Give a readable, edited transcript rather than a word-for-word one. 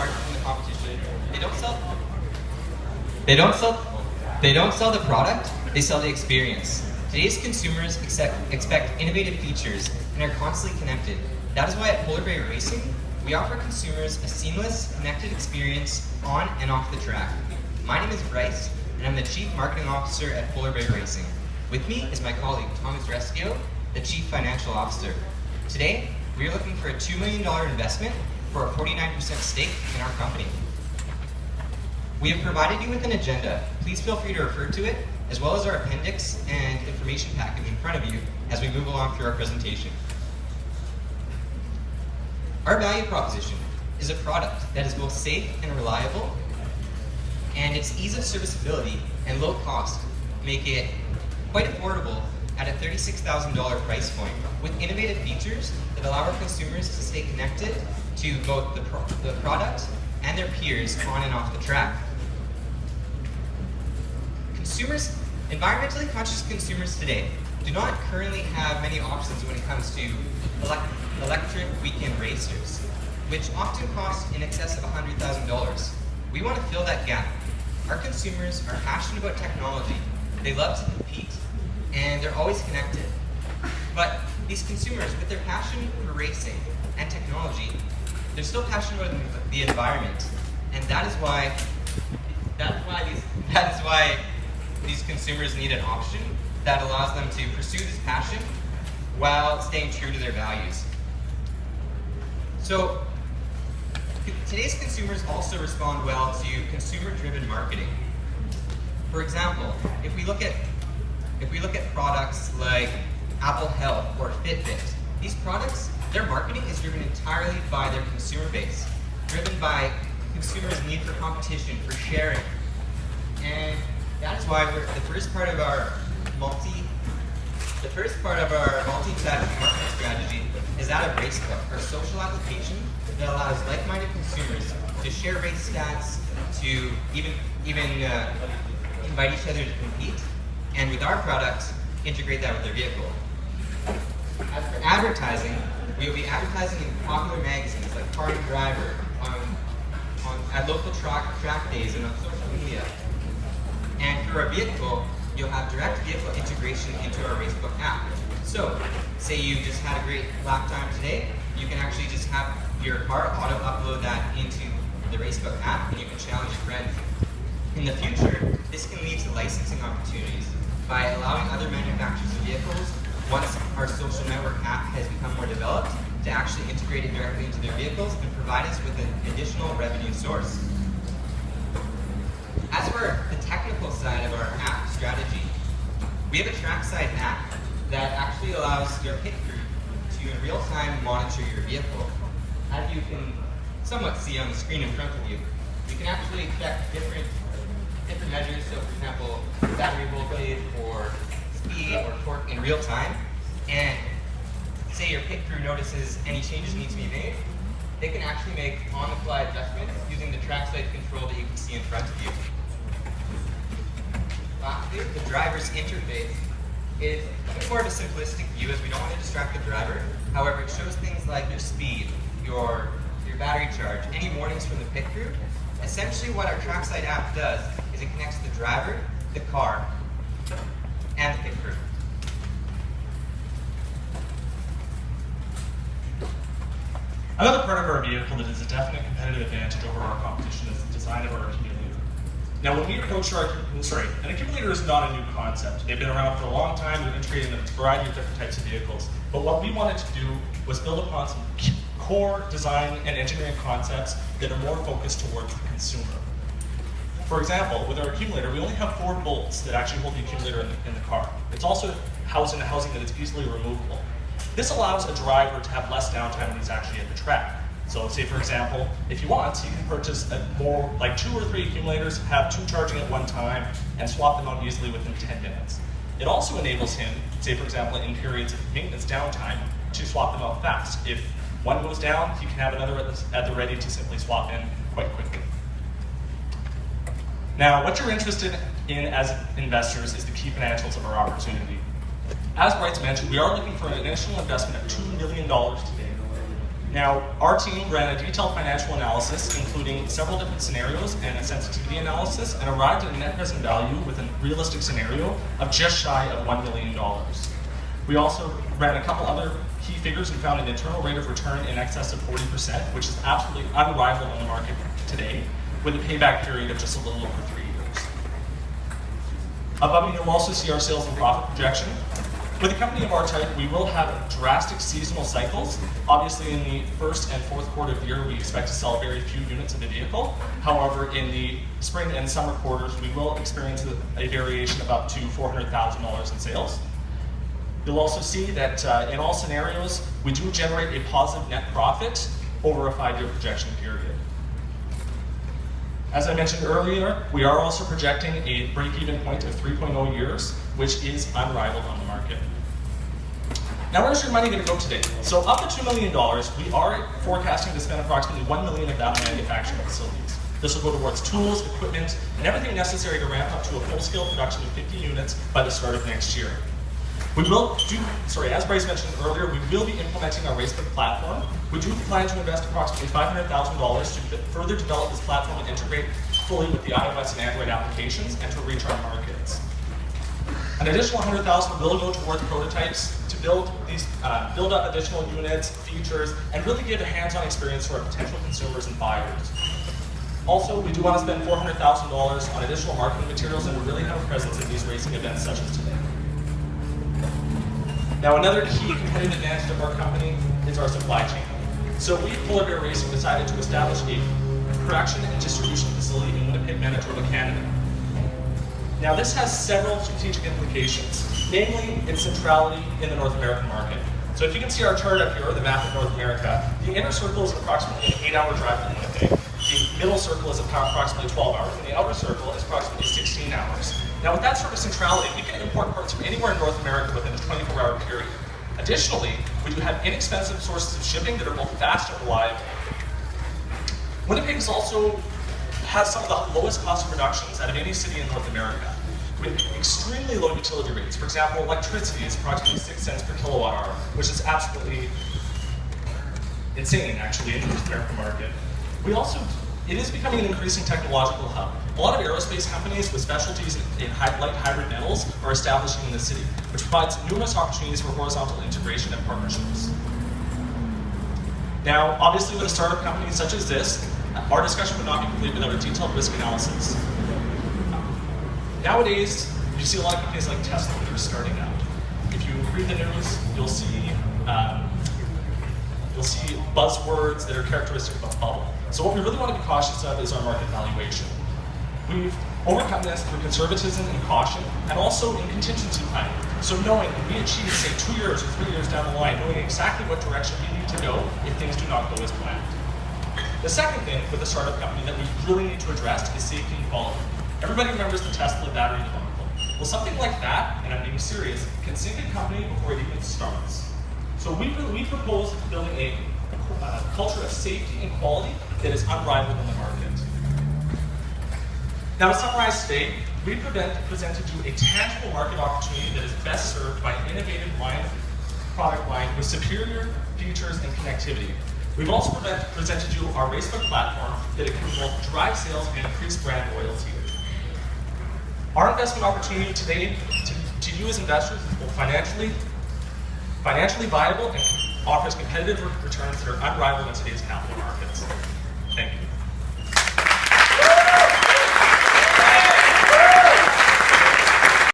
apart from the competition. They don't sell the product, they sell the experience. Today's consumers expect innovative features and are constantly connected. That is why at Polar Bear Racing, we offer consumers a seamless, connected experience on and off the track. My name is Bryce, and I'm the Chief Marketing Officer at Polar Bear Racing. With me is my colleague, Thomas Rescue, the Chief Financial Officer. Today, we are looking for a $2 million investment for a 49% stake in our company. We have provided you with an agenda. Please feel free to refer to it, as well as our appendix and information package in front of you as we move along through our presentation. Our value proposition is a product that is both safe and reliable, and its ease of serviceability and low cost make it quite affordable at a $36,000 price point, with innovative features that allow our consumers to stay connected to both the product and their peers on and off the track. Environmentally conscious consumers today do not currently have many options when it comes to electric weekend racers, which often cost in excess of $100,000. We want to fill that gap. Our consumers are passionate about technology, they love to compete, and they're always connected. But these consumers, with their passion for racing and technology, they're still passionate about the environment, and that is why these consumers need an option that allows them to pursue this passion while staying true to their values. So today's consumers also respond well to consumer-driven marketing. For example, if we look at products like Apple Health or Fitbit, these products, their marketing is driven entirely by their consumer base, driven by consumers' need for competition, for sharing. And that is why the first part of our multi-touch marketing strategy is that of Racebook, our social application that allows like-minded consumers to share race stats, to even invite each other to compete, and with our product, integrate that with their vehicle. As for advertising, we will be advertising in popular magazines like Car and Driver, at local track days, and on social media. And for our vehicle, you'll have direct vehicle integration into our Racebook app. So, say you just had a great lap time today, you can actually just have your car auto-upload that into the Racebook app, and you can challenge your friends. In the future, this can lead to licensing opportunities by allowing other manufacturers of vehicles, once our social network app has become more developed, to actually integrate it directly into their vehicles and provide us with an additional revenue source. As for the technical side of our app strategy, we have a trackside app that actually allows your pit crew to in real time monitor your vehicle. As you can somewhat see on the screen in front of you, you can actually check different measures, so for example, battery voltage or speed or torque in real time, and say your pit crew notices any changes need to be made, they can actually make on-the-fly adjustments using the trackside control that you can see in front of you. Lastly, the driver's interface is a bit more of a simplistic view, as we don't want to distract the driver. However, it shows things like your speed, your battery charge, any warnings from the pit crew. Essentially what our trackside app does is it connects the driver, the car, and the pit crew. Another part of our vehicle that is a definite competitive advantage over our competition is the design of our accumulator. Now, when we approach an accumulator is not a new concept. They've been around for a long time. They're integrated in a variety of different types of vehicles. But what we wanted to do was build upon some core design and engineering concepts that are more focused towards the consumer. For example, with our accumulator, we only have 4 bolts that actually hold the accumulator in the car. It's also housed in a housing that is easily removable. This allows a driver to have less downtime when he's actually at the track. So say, for example, if you want, you can purchase like 2 or 3 accumulators, have 2 charging at one time, and swap them out easily within 10 minutes. It also enables him, say for example, in periods of maintenance downtime, to swap them out fast. If one goes down, he can have another at the ready to simply swap in quite quickly. Now, what you're interested in as investors is the key financials of our opportunity. As Bryce mentioned, we are looking for an initial investment of $2 million today. Now, our team ran a detailed financial analysis, including several different scenarios and a sensitivity analysis, and arrived at a net present value with a realistic scenario of just shy of $1 million. We also ran a couple other key figures and found an internal rate of return in excess of 40%, which is absolutely unrivaled on the market today, with a payback period of just a little over 3 years. Above me, you'll also see our sales and profit projection. With a company of our type, we will have drastic seasonal cycles. Obviously, in the first and fourth quarter of the year, we expect to sell very few units of the vehicle. However, in the spring and summer quarters, we will experience a variation of up to $400,000 in sales. You'll also see that in all scenarios, we do generate a positive net profit over a 5-year projection period. As I mentioned earlier, we are also projecting a break-even point of 3.0 years, which is unrivaled on the market. Now, where's your money going to go today? So, up to $2 million, we are forecasting to spend approximately $1 million of that on manufacturing facilities. This will go towards tools, equipment, and everything necessary to ramp up to a full-scale production of 50 units by the start of next year. We will as Bryce mentioned earlier, we will be implementing our Racebook platform. We do plan to invest approximately $500,000 to further develop this platform and integrate fully with the iOS and Android applications and to reach our markets. An additional $100,000 will go towards prototypes to build up additional units, features, and really give a hands-on experience for our potential consumers and buyers. Also, we do want to spend $400,000 on additional marketing materials and really have a presence at these racing events such as today. Now, another key competitive advantage of our company is our supply chain. So we, Polar Bear Racing, decided to establish a production and distribution facility in Winnipeg, Manitoba, Canada. Now, this has several strategic implications, namely its centrality in the North American market. So if you can see our chart up here, or the map of North America, the inner circle is approximately an 8-hour drive from Winnipeg. The middle circle is approximately 12 hours, and the outer circle is approximately 16 hours. Now, with that sort of centrality, we can import parts from anywhere in North America within a 24-hour period. Additionally, we do have inexpensive sources of shipping that are both fast and reliable. Winnipeg also has some of the lowest cost of productions out of any city in North America, with extremely low utility rates. For example, electricity is approximately 6 cents per kilowatt hour, which is absolutely insane, actually, in the North American market. It is becoming an increasing technological hub. A lot of aerospace companies with specialties in light hybrid metals are establishing in the city, which provides numerous opportunities for horizontal integration and partnerships. Now, obviously, with a startup company such as this, our discussion would not be complete without a detailed risk analysis. Nowadays, you see a lot of companies like Tesla that are starting out. If you read the news, you'll see buzzwords that are characteristic of a bubble. So what we really want to be cautious of is our market valuation. We've overcome this through conservatism and caution, and also in contingency planning. So knowing when we achieve, say, 2 years or 3 years down the line, knowing exactly what direction we need to go if things do not go as planned. The second thing with a startup company that we really need to address is safety and quality. Everybody remembers the Tesla battery debacle. Well, something like that, and I'm being serious, can sink a company before it even starts. So we propose building a culture of safety and quality that is unrivaled in the market. Now, to summarize today, we presented you a tangible market opportunity that is best served by an innovative product line with superior features and connectivity. We've also presented you our Racebook platform that can both drive sales and increase brand loyalty. Our investment opportunity today to you as investors is both financially viable and offers competitive returns that are unrivaled in today's capital.